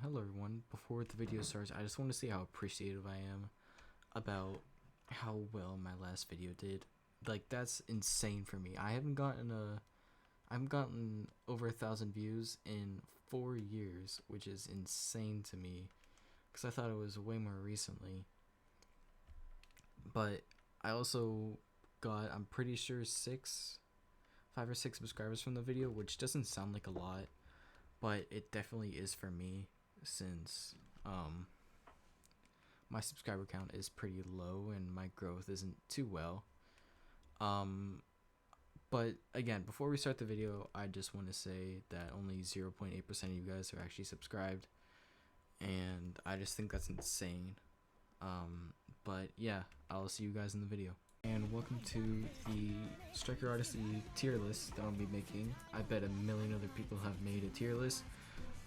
Hello everyone. Before the video starts, I just want to say how appreciative I am about how well my last video did. Like, that's insane for me. I've gotten over 1,000 views in 4 years, which is insane to me, because I thought it was way more recently. But I also got, I'm pretty sure 5 or 6 subscribers from the video, which doesn't sound like a lot, but it definitely is for me, since my subscriber count is pretty low and my growth isn't too well. But again, before we start the video, I just want to say that only 0.8% of you guys are actually subscribed, and I just think that's insane. But yeah, I'll see you guys in the video. And welcome to the Striker Odyssey tier list that I'll be making. I bet a million other people have made a tier list,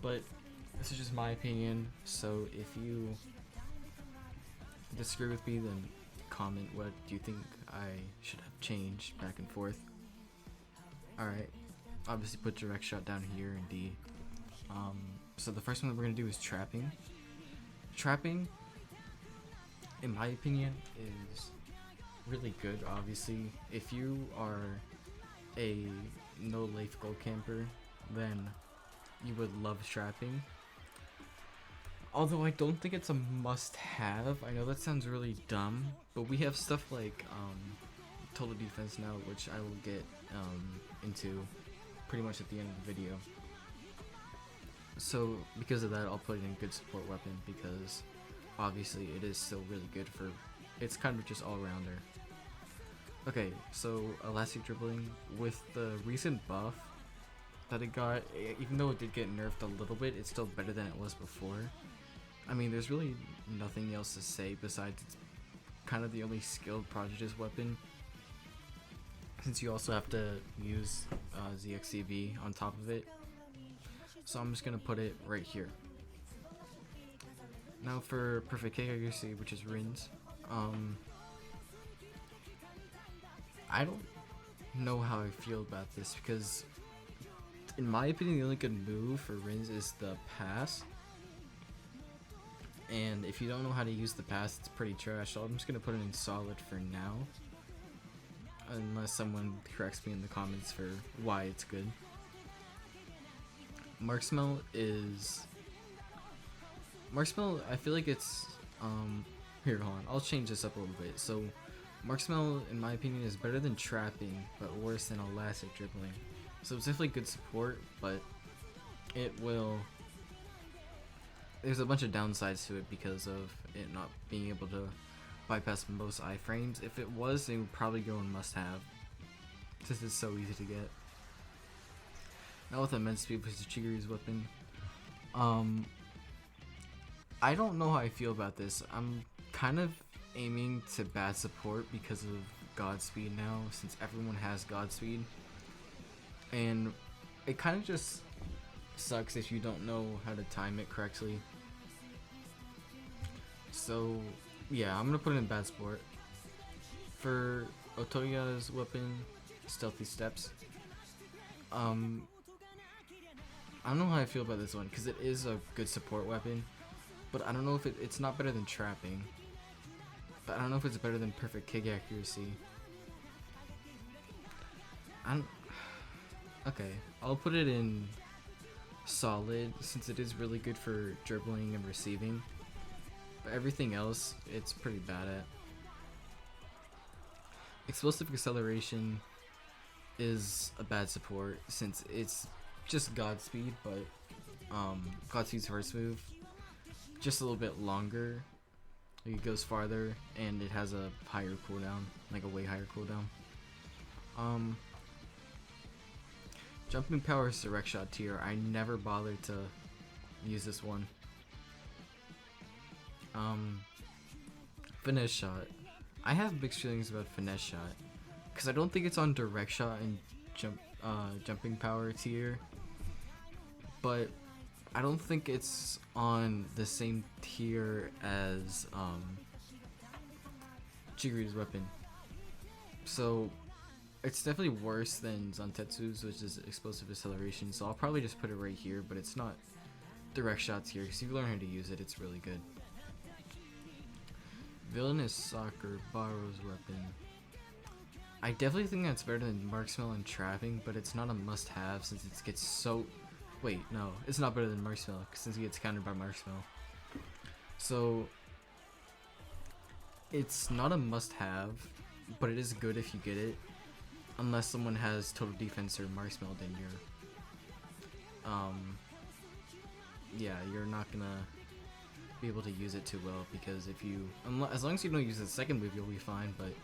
but this is just my opinion, so if you disagree with me, then comment what do you think I should have changed back and forth. Alright, obviously put direct shot down here in D. So the first one that we're going to do is trapping. Trapping, in my opinion, is really good. Obviously, if you are a no life goal camper, then you would love trapping. Although I don't think it's a must-have. I know that sounds really dumb, but we have stuff like total defense now, which I will get into pretty much at the end of the video. So because of that, I'll put it in good support weapon, because obviously it is still really good for, it's kind of just all-rounder. Okay, so elastic dribbling, with the recent buff that it got, even though it did get nerfed a little bit, it's still better than it was before. I mean, there's really nothing else to say besides it's kind of the only skilled Prodigious weapon, since you also have to use ZXCV on top of it. So I'm just gonna put it right here. Now for perfect kick accuracy, which is Rins. I don't know how I feel about this, because in my opinion the only good move for Rins is the pass, and if you don't know how to use the pass, it's pretty trash. So I'm just gonna put it in solid for now, unless someone corrects me in the comments for why it's good. Marshmallow, I feel like it's here, hold on, I'll change this up a little bit. So Marshmallow, in my opinion, is better than trapping, but worse than elastic dribbling. So it's definitely good support, but there's a bunch of downsides to it because of it not being able to bypass most iframes. If it was, they would probably go in must-have, since it's so easy to get. Now with immense speed, which is Chigury's weapon. I don't know how I feel about this. I'm kind of aiming to bad support because of Godspeed now, since everyone has Godspeed. And it kind of just sucks if you don't know how to time it correctly. So yeah, I'm gonna put it in bad support. For Otoya's weapon, Stealthy Steps, I don't know how I feel about this one, because it is a good support weapon, but I don't know if it's not better than trapping, but I don't know if it's better than perfect kick accuracy. Okay, I'll put it in solid, since it is really good for dribbling and receiving, but everything else it's pretty bad at. Explosive acceleration is a bad support, since it's just Godspeed, but Godspeed's first move just a little bit longer, like it goes farther, and it has a higher cooldown, like a way higher cooldown. Jumping power is direct shot tier. I never bothered to use this one. Finesse shot, I have mixed feelings about finesse shot, because I don't think it's on direct shot and jumping power tier, but I don't think it's on the same tier as Chigury's weapon. So it's definitely worse than Zantetsu's, which is explosive acceleration, so I'll probably just put it right here, but it's not direct shots here, because if you learn how to use it, it's really good. Villainous Soccer, borrows weapon. I definitely think that's better than marshmallow and trapping, but it's not a must-have since it gets so... Wait, no, it's not better than marshmallow since it gets countered by marshmallow. So it's not a must-have, but it is good if you get it, unless someone has total defense or marshmallow. Then yeah, you're not gonna be able to use it too well, because if you, as long as you don't use the second move, you'll be fine. But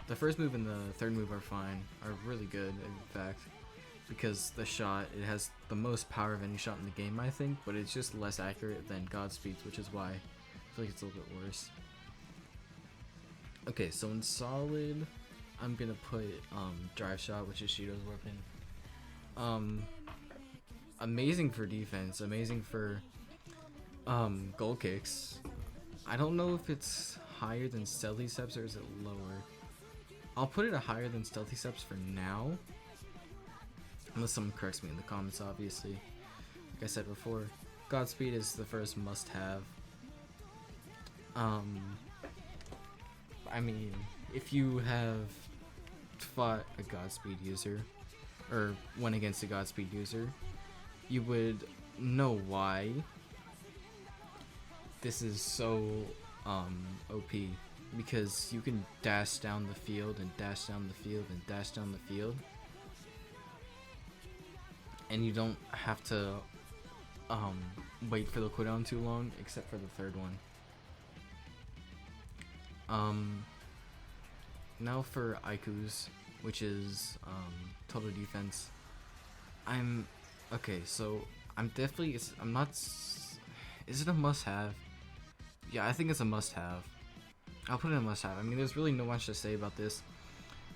the first move and the third move are fine, are really good in fact, because the shot, it has the most power of any shot in the game, I think, but it's just less accurate than Godspeed's, which is why I feel like it's a little bit worse. Okay, so in solid, I'm gonna put drive shot, which is Shido's weapon. Amazing for defense, amazing for goal kicks. I don't know if it's higher than Stealthy Steps or is it lower. I'll put it a higher than Stealthy Steps for now, unless someone corrects me in the comments, obviously. Like I said before, Godspeed is the first must-have. I mean, if you have fought a Godspeed user, or went against a Godspeed user, you would know why this is so OP, because you can dash down the field and dash down the field and dash down the field, and you don't have to wait for the cooldown too long, except for the third one. Now for Aiku's, which is total defense. Okay, so I'm definitely, I'm not, is it a must-have? Yeah, I think it's a must-have. I'll put it in a must-have. I mean, there's really not much to say about this.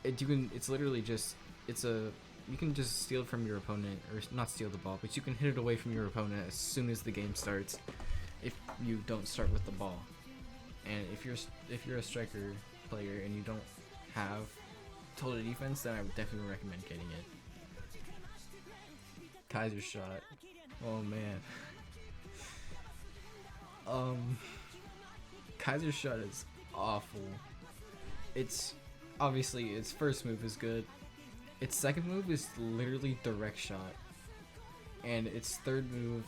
It's literally just, you can just steal it from your opponent, or not steal the ball, but you can hit it away from your opponent as soon as the game starts, if you don't start with the ball. And if you're a striker player and you don't have total defense, then I would definitely recommend getting it. Kaiser shot. Oh man. Kaiser shot is awful. It's obviously its first move is good. Its second move is literally direct shot, and its third move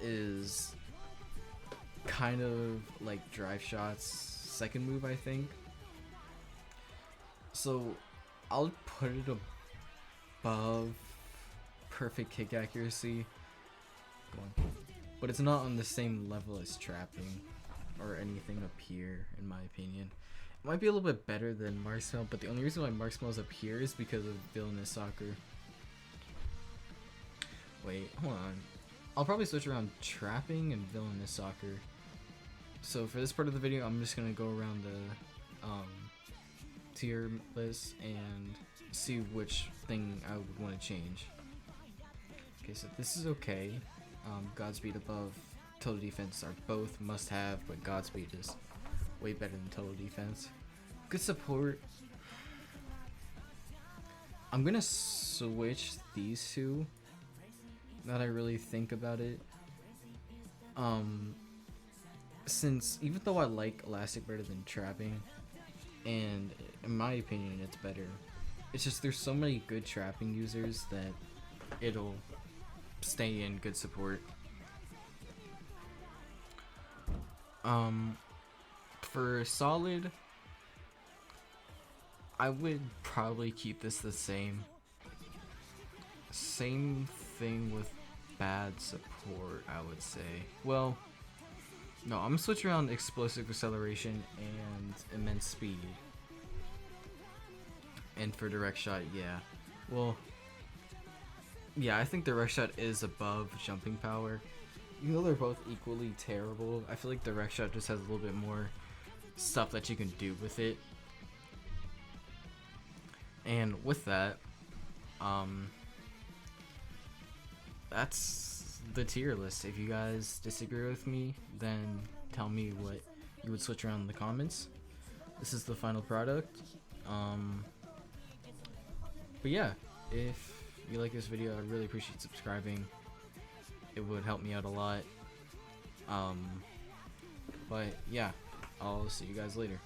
is kind of like drive shot's second move, I think. So I'll put it above perfect kick accuracy, but it's not on the same level as trapping or anything up here, in my opinion. It might be a little bit better than Marshmallow, but the only reason why Marshmallow's up here is because of Villainous Soccer. Wait, hold on. I'll probably switch around trapping and Villainous Soccer. So for this part of the video, I'm just gonna go around the tier list and see which thing I would want to change. Okay, so this is okay. Godspeed above total defense are both must-have, but Godspeed is way better than total defense. Good support. I'm gonna switch these two now that I really think about it. Since even though I like Elastic better than trapping, and in my opinion it's better, it's just there's so many good trapping users that it'll stay in good support. For solid, I would probably keep this the same. Same thing with bad support, I would say. Well, no, I'm gonna switch around explosive acceleration and immense speed. And for direct shot, yeah. Well, yeah, I think direct shot is above jumping power. Even though they're both equally terrible, I feel like direct shot just has a little bit more stuff that you can do with it. And with that, that's the tier list. If you guys disagree with me, then tell me what you would switch around in the comments. This is the final product. But yeah, if you like this video, I'd really appreciate subscribing. it would help me out a lot. But yeah, I'll see you guys later.